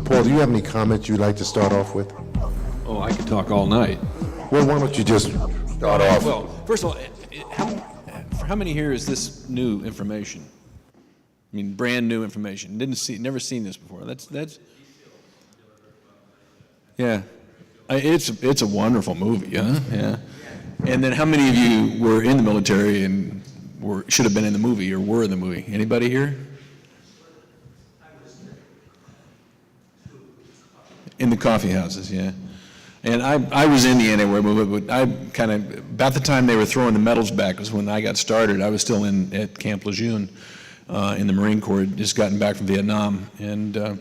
Paul, do you have any comments you'd like to start off with? Oh, I could talk all night. Well, why don't you just start off? Well, first of all, for how many here is this new information? I mean, brand new information. Never seen this before. That's. Yeah, it's a wonderful movie, huh? Yeah. And then, how many of you were in the military and should have been in the movie or were in the movie? Anybody here? In the coffee houses, yeah. And I was in the anti-war movement, but I kind of, about the time they were throwing the medals back was when I got started. I was still at Camp Lejeune in the Marine Corps, just gotten back from Vietnam. And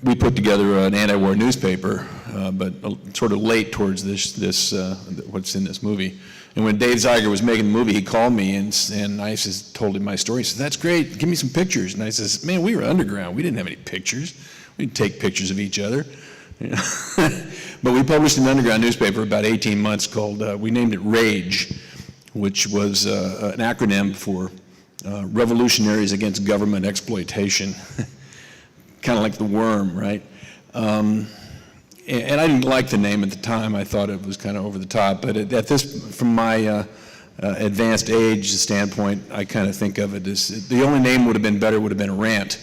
we put together an anti-war newspaper, but sort of late towards this what's in this movie. And when Dave Zeiger was making the movie, he called me and I just told him my story. He said, "That's great, give me some pictures." And I says, "Man, we were underground, we didn't have any pictures. We didn't take pictures of each other." You know? But we published an underground newspaper about 18 months called, we named it RAGE, which was an acronym for Revolutionaries Against Government Exploitation. Kind of like the worm, right? And I didn't like the name at the time. I thought it was kind of over the top. But from my advanced age standpoint, I kind of think of it as, the only name would have been better would have been a rant.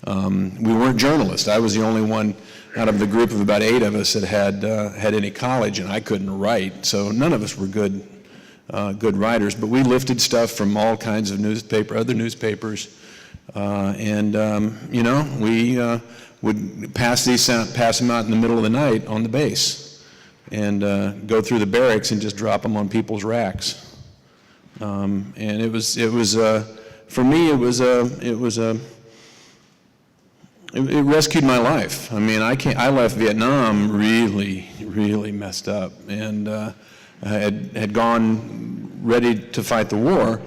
We weren't journalists. I was the only one out of the group of about 8 of us that had any college, and I couldn't write. So none of us were good writers. But we lifted stuff from all kinds of other newspapers, you know, we would pass them out in the middle of the night on the base, and go through the barracks and just drop them on people's racks. And it was for me it rescued my life. I mean, I left Vietnam really messed up, and had gone ready to fight the war,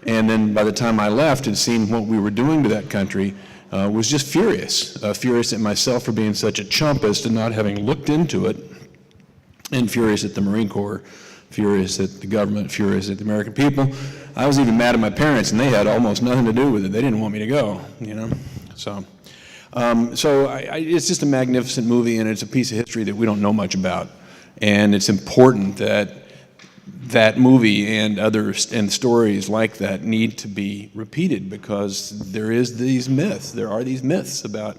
and then by the time I left and seen what we were doing to that country, was just furious at myself for being such a chump as to not having looked into it, and furious at the Marine Corps, furious at the government, furious at the American people. I was even mad at my parents, and they had almost nothing to do with it. They didn't want me to go, you know, so. It's just a magnificent movie, and it's a piece of history that we don't know much about. And it's important that that movie and stories like that need to be repeated, because there are these myths about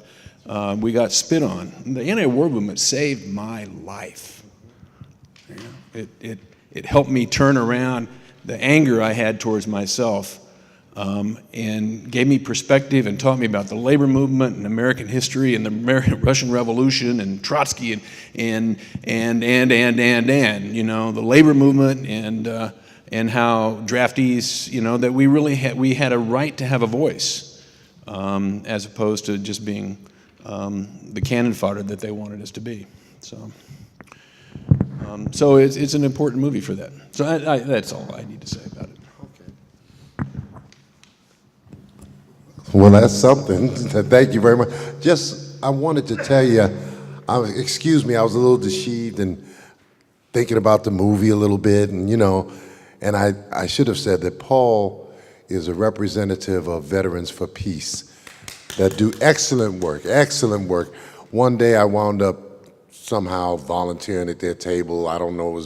we got spit on. The anti-war movement saved my life. You know, it helped me turn around the anger I had towards myself. And gave me perspective and taught me about the labor movement and American history and the Russian Revolution and Trotsky and you know, the labor movement and how draftees, you know, that we had a right to have a voice, as opposed to just being the cannon fodder that they wanted us to be. So it's an important movie for that. So that's all I need to say about it. Well, that's something. Thank you very much. I wanted to tell you, excuse me, I was a little deceived and thinking about the movie a little bit, and you know, and I should have said that Paul is a representative of Veterans for Peace that do excellent work, excellent work. One day I wound up somehow volunteering at their table. I don't know,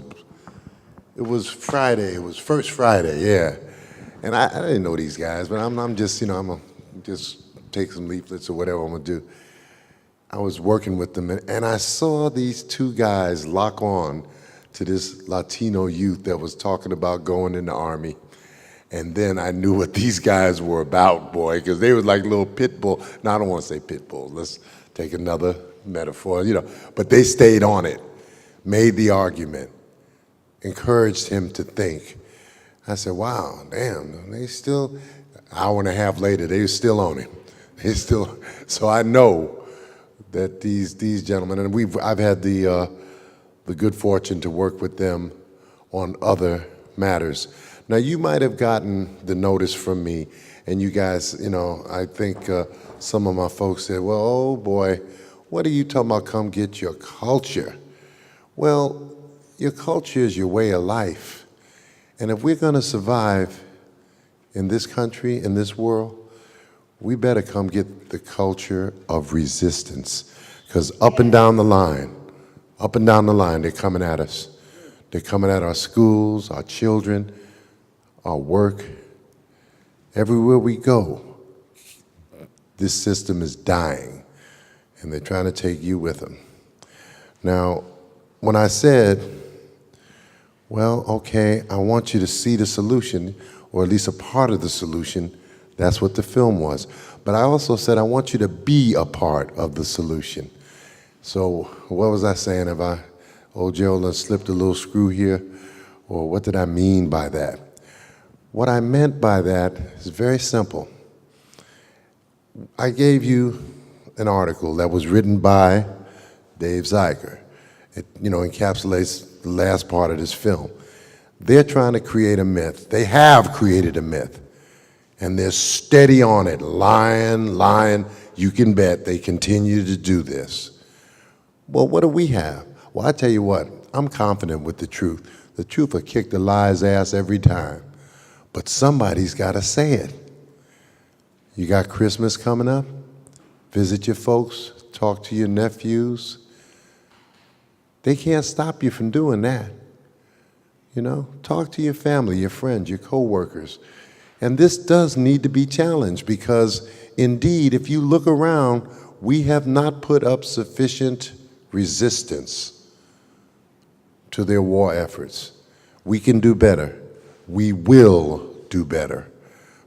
it was Friday, it was First Friday, yeah. And I didn't know these guys, but I'm just, you know, I'm just take some leaflets or whatever I'm gonna do. I was working with them, and I saw these 2 guys lock on to this Latino youth that was talking about going in the Army. And then I knew what these guys were about, boy, because they was like little pit bull. Now, I don't want to say pit bull. Let's take another metaphor, you know. But they stayed on it, made the argument, encouraged him to think. I said, wow, damn, they still, hour and a half later, they were still on him. So I know that these gentlemen, and I've had the good fortune to work with them on other matters. Now, you might have gotten the notice from me, and you guys, you know, I think some of my folks said, well, oh boy, what are you talking about? Come get your culture. Well, your culture is your way of life. And if we're gonna survive in this country, in this world, we better come get the culture of resistance. Because up and down the line, they're coming at us. They're coming at our schools, our children, our work. Everywhere we go, this system is dying, and they're trying to take you with them. Now, when I said, well, okay, I want you to see the solution, or at least a part of the solution, that's what the film was. But I also said, I want you to be a part of the solution. So what was I saying? Have I, old Gerald, slipped a little screw here? Or what did I mean by that? What I meant by that is very simple. I gave you an article that was written by Dave Zeiger. It, encapsulates the last part of this film. They're trying to create a myth. They have created a myth. And they're steady on it, lying. You can bet they continue to do this. Well, what do we have? Well, I tell you what, I'm confident with the truth. The truth will kick the lie's ass every time. But somebody's got to say it. You got Christmas coming up? Visit your folks, talk to your nephews. They can't stop you from doing that. Talk to your family, your friends, your coworkers. And this does need to be challenged because, indeed, if you look around, we have not put up sufficient resistance to their war efforts. We can do better. We will do better.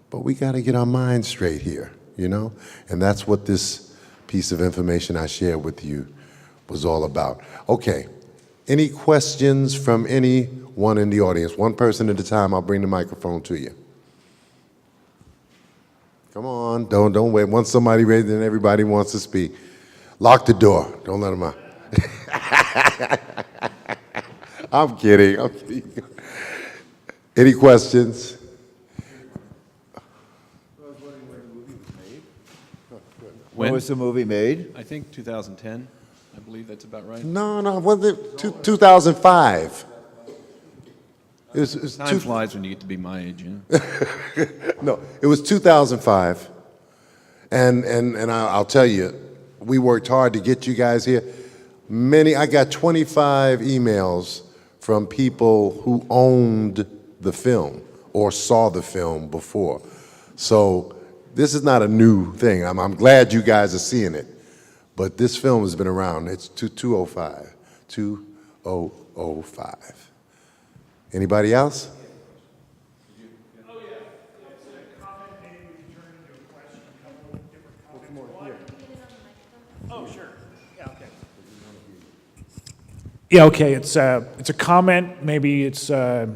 But we got to get our minds straight here, And that's what this piece of information I shared with you was all about. Okay, any questions from anyone in the audience? One person at a time, I'll bring the microphone to you. Come on, don't wait. Once somebody raises it, everybody wants to speak. Lock the door. Don't let them out. I'm kidding. Any questions? When was the movie made? I think 2010. I believe that's about right. No, was it 2005? Time flies when you get to be my age, No, it was 2005. And I'll tell you, we worked hard to get you guys here. I got 25 emails from people who owned the film or saw the film before. So this is not a new thing. I'm glad you guys are seeing it. But this film has been around. It's 2005. 2005. Anybody else? Oh, yeah. It's a comment, maybe we can turn into a question, a couple of different comments. Oh, sure. Yeah, okay. Yeah, okay, it's a comment, maybe it's a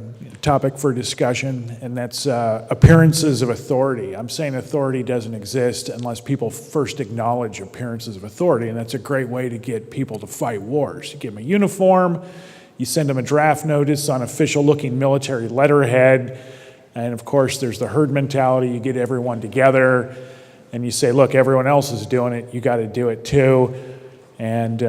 topic for discussion, and that's appearances of authority. I'm saying authority doesn't exist unless people first acknowledge appearances of authority, and that's a great way to get people to fight wars. You give them a uniform, you send them a draft notice on official-looking military letterhead, and of course there's the herd mentality. You get everyone together, and you say, look, everyone else is doing it, you got to do it too. And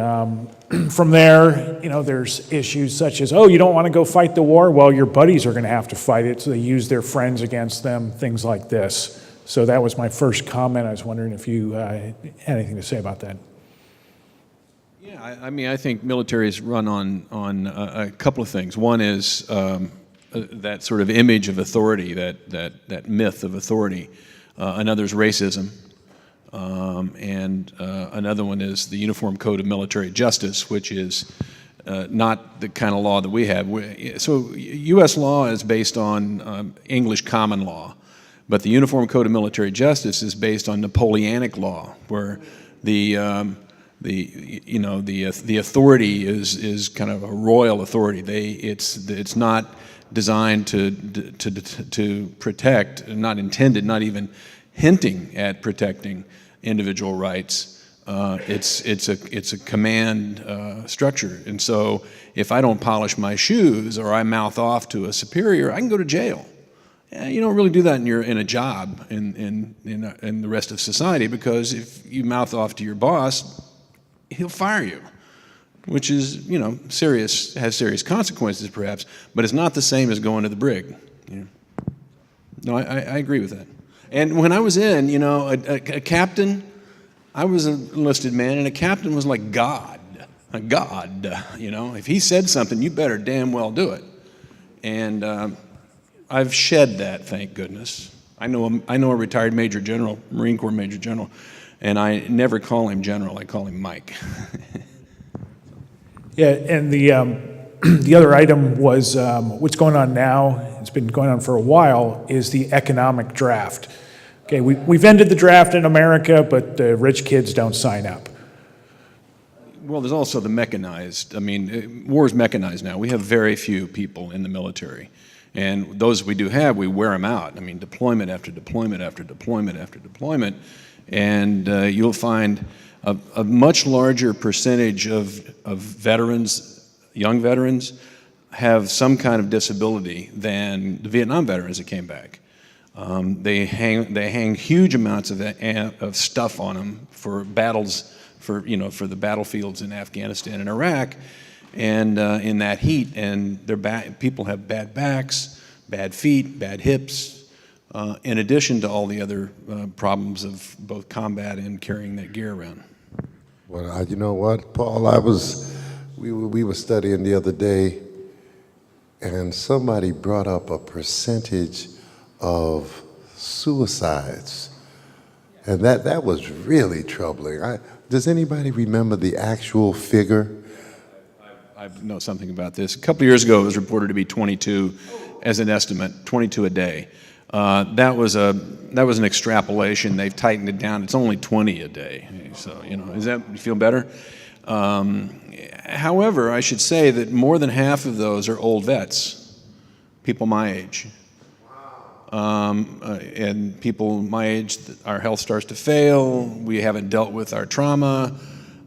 from there, there's issues such as, oh, you don't want to go fight the war? Well, your buddies are going to have to fight it, so they use their friends against them, things like this. So that was my first comment. I was wondering if you had anything to say about that. Yeah, I think militaries run on a couple of things. One is that sort of image of authority, that myth of authority. Another is racism. And another one is the Uniform Code of Military Justice, which is not the kind of law that we have. So U.S. law is based on English common law, but the Uniform Code of Military Justice is based on Napoleonic law, where the authority is kind of a royal authority. It's not designed to protect, not intended, not even hinting at protecting individual rights. It's a command structure, and so if I don't polish my shoes or I mouth off to a superior, I can go to jail. You don't really do that in a job in the rest of society, because if you mouth off to your boss, he'll fire you, which is serious, has serious consequences perhaps, but it's not the same as going to the brig. No, I agree with that. And when I was in, a captain I was an enlisted man, and a captain was like God, a god. You know, if he said something, you better damn well do it. And I've shed that, thank goodness. I know a retired Major General, Marine Corps Major General, and I never call him General. I call him Mike. Yeah, and the other item was what's going on now, it's been going on for a while, is the economic draft. Okay, we've ended the draft in America, but the rich kids don't sign up. Well, there's also the mechanized. I mean, war is mechanized now. We have very few people in the military. And those we do have, we wear them out. I mean, deployment after deployment after deployment after deployment. And you'll find a much larger percentage of veterans, young veterans, have some kind of disability than the Vietnam veterans that came back. They hang huge amounts of stuff on them for battles, for the battlefields in Afghanistan and Iraq, and in that heat. And people have bad backs, bad feet, bad hips, in addition to all the other problems of both combat and carrying that gear around. Well, you know what, Paul? We were studying the other day, and somebody brought up a percentage of suicides, and that was really troubling. Does anybody remember the actual figure? I know something about this. A couple of years ago, it was reported to be 22 as an estimate, 22 a day. That was an extrapolation. They've tightened it down. It's only 20 a day. So, you feel better? However, I should say that more than half of those are old vets, people my age. And people my age, our health starts to fail. We haven't dealt with our trauma.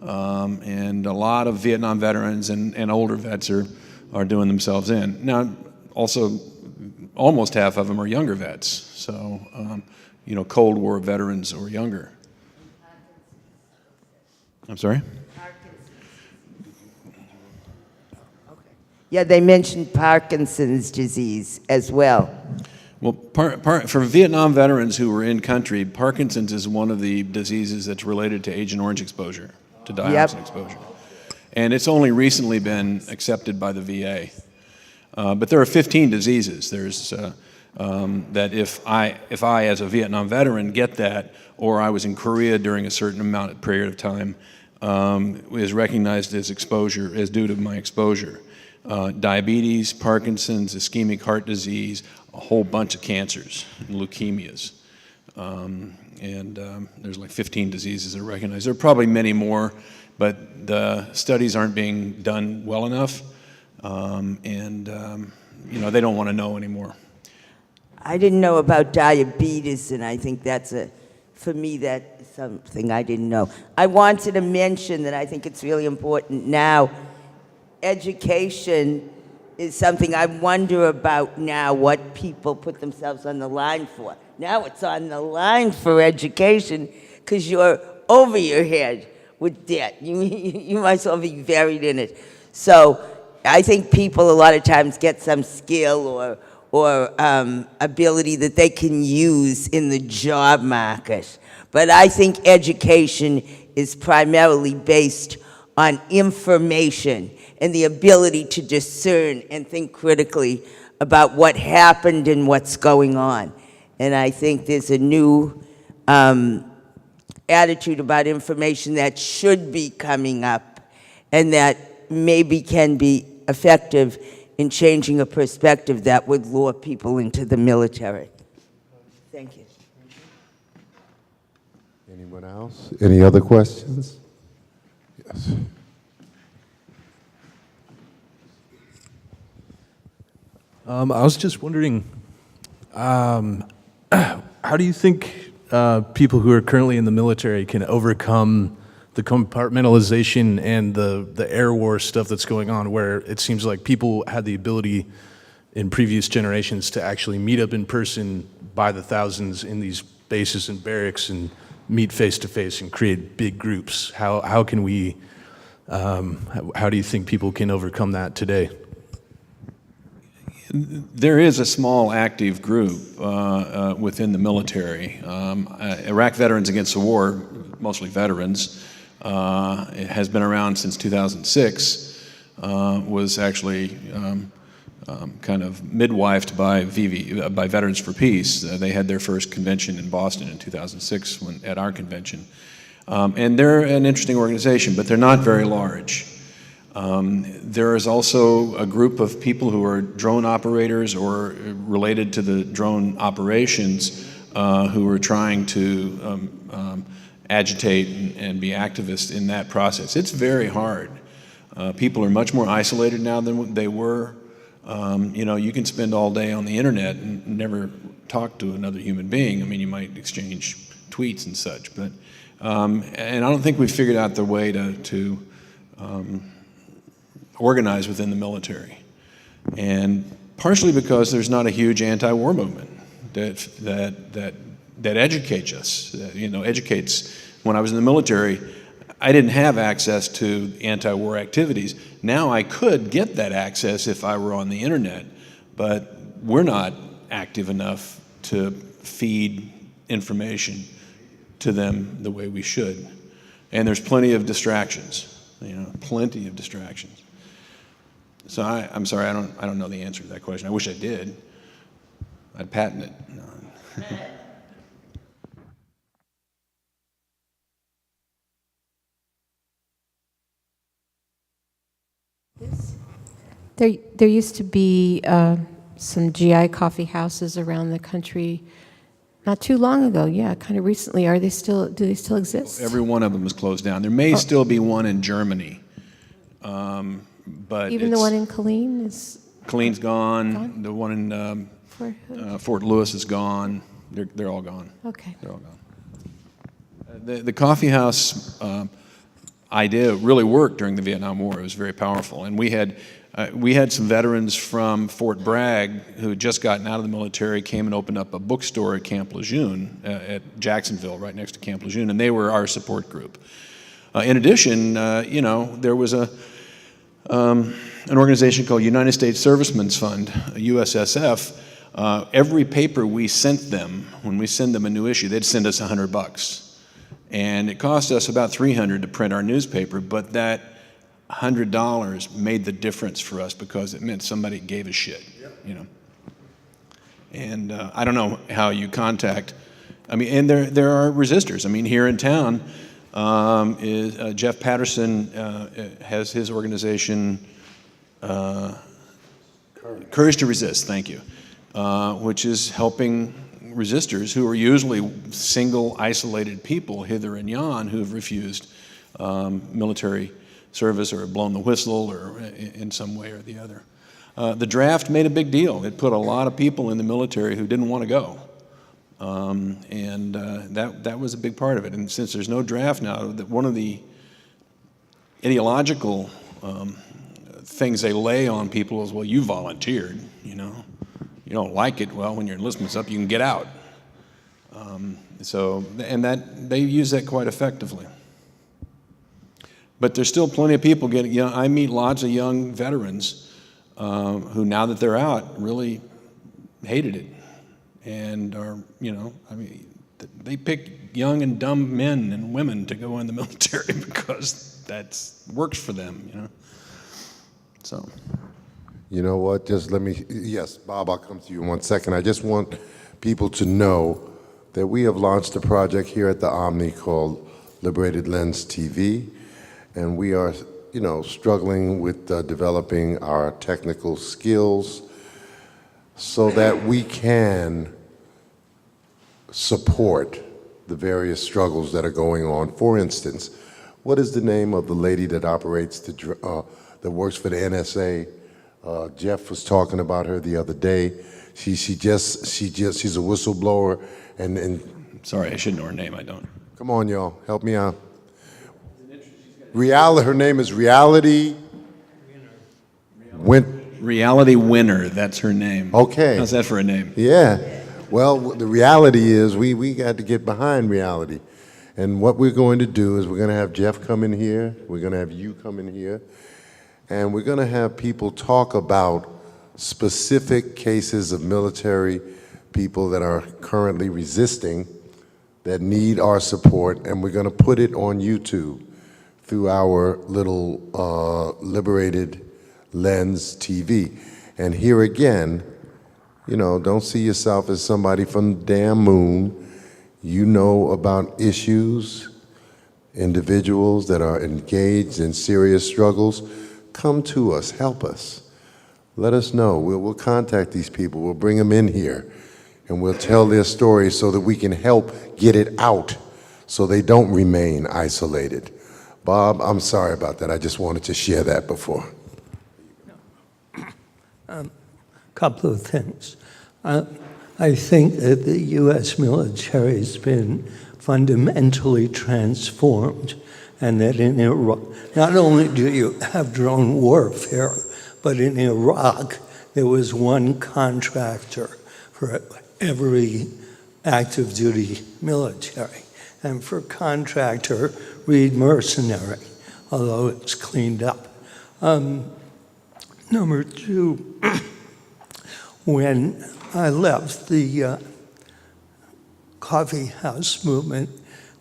And a lot of Vietnam veterans and older vets are doing themselves in. Now, also, almost half of them are younger vets. So, Cold War veterans or younger. I'm sorry? Yeah, they mentioned Parkinson's disease as well. Well, for Vietnam veterans who were in country, Parkinson's is one of the diseases that's related to Agent Orange exposure, to dioxin exposure. And it's only recently been accepted by the VA. But there are 15 diseases. There's that if I, as a Vietnam veteran, get that, or I was in Korea during a certain period of time, is recognized as exposure, as due to my exposure. Diabetes, Parkinson's, ischemic heart disease, a whole bunch of cancers, and leukemias. There's like 15 diseases that are recognized. There are probably many more, but the studies aren't being done well enough. They don't want to know anymore. I didn't know about diabetes, and I think for me, that's something I didn't know. I wanted to mention that I think it's really important now. Education is something I wonder about now, what people put themselves on the line for. Now it's on the line for education because you're over your head with debt. You might as well be buried in it. So I think people a lot of times get some skill or ability that they can use in the job market. But I think education is primarily based on information and the ability to discern and think critically about what happened and what's going on. And I think there's a new attitude about information that should be coming up and that maybe can be effective in changing a perspective that would lure people into the military. Thank you. Anyone else? Any other questions? Yes. I was just wondering, how do you think people who are currently in the military can overcome the compartmentalization and the air war stuff that's going on, where it seems like people had the ability in previous generations to actually meet up in person by the thousands in these bases and barracks and meet face to face and create big groups? How can we, how do you think people can overcome that today? There is a small active group within the military. Iraq Veterans Against the War mostly veterans. It has been around since 2006, was actually kind of midwifed by Veterans for Peace. They had their first convention in Boston in 2006 at our convention. And they're an interesting organization, but they're not very large. There is also a group of people who are drone operators or related to the drone operations who are trying to agitate and be activists in that process. It's very hard. People are much more isolated now than they were. You know, you can spend all day on the internet and never talk to another human being. I mean, you might exchange tweets and such, but and I don't think we've figured out the way to organize within the military, and partially because there's not a huge anti-war movement that educates us. You know, educates. When I was in the military, I didn't have access to anti-war activities. Now I could get that access if I were on the internet, but we're not active enough to feed information to them the way we should. And there's plenty of distractions, you know, plenty of distractions. So I'm sorry, I don't know the answer to that question. I wish I did. I'd patent it. No. There used to be some GI coffee houses around the country not too long ago. Yeah, kind of recently. Do they still exist? Every one of them is closed down. There may still be one in Germany, but even the one in Killeen is. Killeen's gone. The one in Fort Lewis is gone. They're all gone. Okay. They're all gone. The coffee house idea really worked during the Vietnam War. It was very powerful, and we had some veterans from Fort Bragg who had just gotten out of the military, came and opened up a bookstore at Camp Lejeune, at Jacksonville, right next to Camp Lejeune, and they were our support group. In addition, you know, there was an organization called United States Servicemen's Fund, USSF. Every paper we sent them, when we send them a new issue, they'd send us $100. And it cost us about $300 to print our newspaper, but that $100 made the difference for us because it meant somebody gave a shit, you know. And I don't know how you contact. I mean, and there are resistors. I mean, here in town, Jeff Patterson has his organization, Courage to Resist. Thank you, which is helping resistors who are usually single, isolated people hither and yon who have refused military service or blown the whistle or in some way or the other. The draft made a big deal. It put a lot of people in the military who didn't want to go. And that was a big part of it. And since there's no draft now, one of the ideological things they lay on people is, well, you volunteered, you know. You don't like it, well, when your enlistment's up, you can get out. And they use that quite effectively. But there's still plenty of people getting, you know, I meet lots of young veterans who, now that they're out, really hated it. And are, you know, I mean, they pick young and dumb men and women to go in the military because that works for them, you know. So. You know what, just let me, yes, Bob, I'll come to you in 1 second. I just want people to know that we have launched a project here at the Omni called liberatedlenstv, and we are, you know, struggling with developing our technical skills so that we can support the various struggles that are going on. For instance, what is the name of the lady that operates that works for the NSA? Jeff was talking about her the other day. She's a whistleblower, and Sorry, I should know her name. I don't. come on, y'all, help me out. Her name is Reality Reality Winner, that's her name. Okay. How's that for a name? Yeah. Well, the reality is we got to get behind reality. And what we're going to do is we're going to have Jeff come in here. We're going to have you come in here. And we're going to have people talk about specific cases of military people that are currently resisting that need our support, and we're going to put it on YouTube through our little Liberated Lens TV. And here again, you know, don't see yourself as somebody from the damn moon. You know about issues, individuals that are engaged in serious struggles. Come to us, help us. Let us know. We'll contact these people. We'll bring them in here, and we'll tell their stories so that we can help get it out so they don't remain isolated. Bob, I'm sorry about that. I just wanted to share that before. Couple of things. I think that the U.S. military has been fundamentally transformed, and that in Iraq, not only do you have drone warfare, but in Iraq, there was one contractor for every active duty military. And for contractor, read mercenary, although it's cleaned up. Number two, when I left the coffee house movement,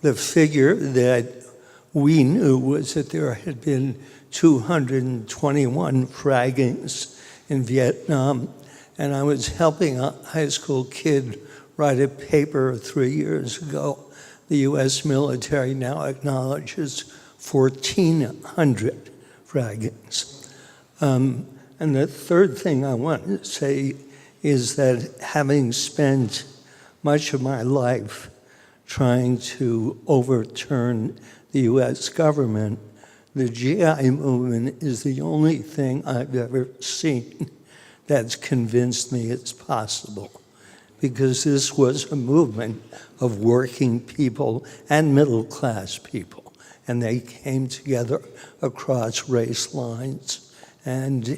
the figure that we knew was that there had been 221 fraggings in Vietnam, and I was helping a high school kid write a paper 3 years ago. The U.S. military now acknowledges 1,400 fraggings. And the third thing I want to say is that having spent much of my life trying to overturn the U.S. government, the GI movement is the only thing I've ever seen that's convinced me it's possible. Because this was a movement of working people and middle-class people, and they came together across race lines. And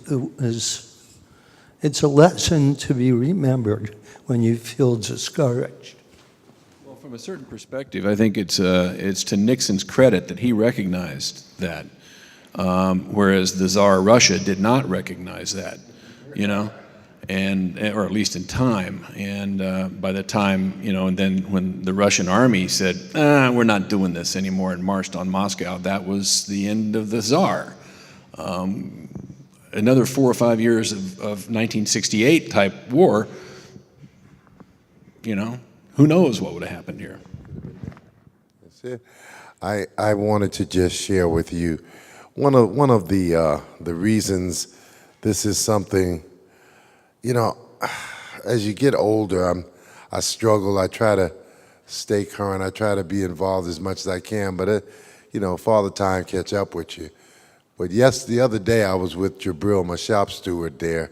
it's a lesson to be remembered when you feel discouraged. Well, from a certain perspective, I think it's to Nixon's credit that he recognized that, whereas the Tsar of Russia did not recognize that, you know, or at least in time. And by the time, you know, and then when the Russian army said, we're not doing this anymore, and marched on Moscow, that was the end of the Tsar. Another 4 or 5 years of 1968 type war, you know, who knows what would have happened here. That's it. I wanted to just share with you one of the reasons this is something, you know, as you get older, I struggle. I try to stay current. I try to be involved as much as I can, but you know, Father Time catch up with you. But yes, the other day I was with Jabril, my shop steward there.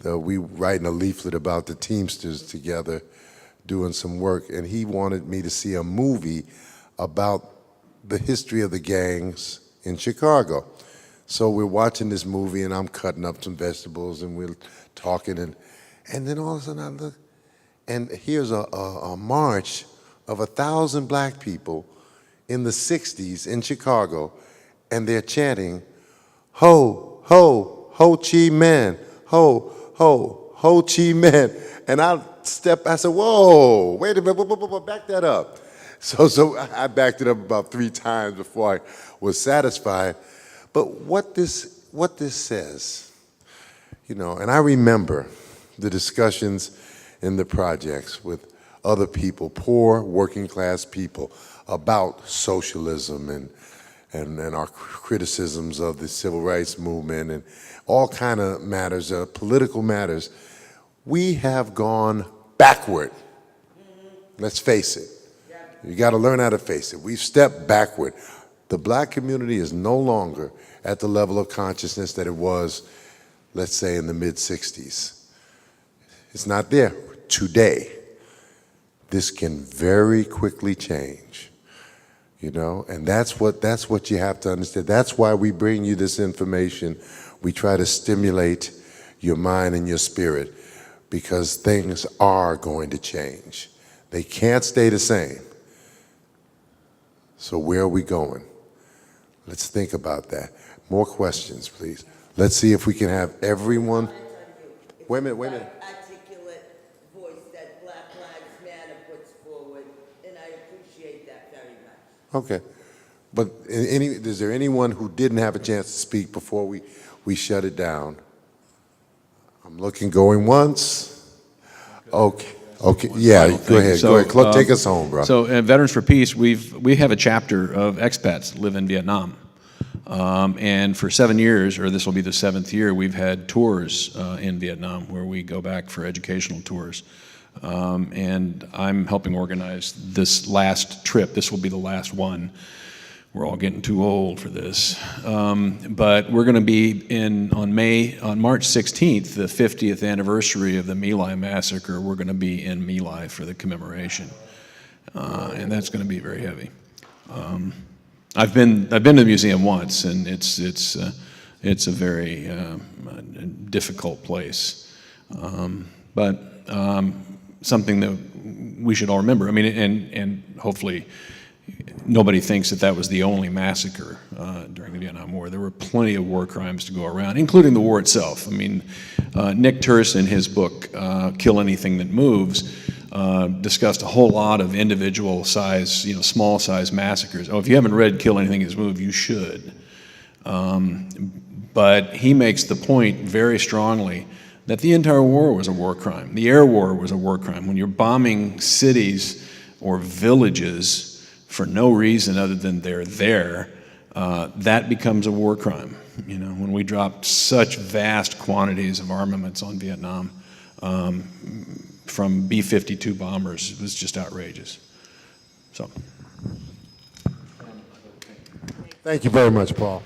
We writing a leaflet about the Teamsters together, doing some work, and he wanted me to see a movie about the history of the gangs in Chicago. So we're watching this movie, and I'm cutting up some vegetables, and we're talking, and then all of a sudden I look, and here's a march of 1,000 black people in the 60s in Chicago, and they're chanting, ho, ho, Ho Chi Minh, ho, ho, Ho Chi Minh. And I said, whoa, wait a minute, back that up. So I backed it up about 3 times before I was satisfied. But what this says, you know, and I remember the discussions in the projects with other people, poor working class people, about socialism and our criticisms of the civil rights movement and all kind of matters, political matters. We have gone backward. Let's face it. You got to learn how to face it. We've stepped backward. The black community is no longer at the level of consciousness that it was, let's say, in the mid-60s. It's not there today. This can very quickly change. You know, and that's what you have to understand. That's why we bring you this information. We try to stimulate your mind and your spirit, because things are going to change. They can't stay the same. So where are we going? Let's think about that. More questions, please. Let's see if we can have everyone. Wait a minute. Articulate voice that Black Lives Matter puts forward, and I appreciate appreciate that very much. Okay. But is there anyone who didn't have a chance to speak before we shut it down? I'm looking, going once. Okay. Okay. Yeah, Final go thing. ahead. So, Go ahead. Clark, take us home, bro. So at Veterans for Peace, we have a chapter of expats that live in Vietnam. And for 7 years, or this will be the 7th year, we've had tours in Vietnam where we go back for educational tours. And I'm helping organize this last trip. This will be the last one. We're all getting too old for this. But we're going to be on March 16th, the 50th anniversary of the My Lai massacre. We're going to be in My Lai for the commemoration. And that's going to be very heavy. I've been to the museum once, and it's a very difficult place, but something that we should all remember. I mean, and hopefully nobody thinks that was the only massacre during the Vietnam War. There were plenty of war crimes to go around, including the war itself. I mean, Nick Turse in his book "Kill Anything That Moves" discussed a whole lot of individual size, small size massacres. Oh, if you haven't read Kill Anything That's Moved, you should. But he makes the point very strongly that the entire war was a war crime. The air war was a war crime. When you're bombing cities or villages for no reason other than they're there, that becomes a war crime. When we dropped such vast quantities of armaments on Vietnam, from B-52 bombers, it was just outrageous. So. Thank you very much, Paul.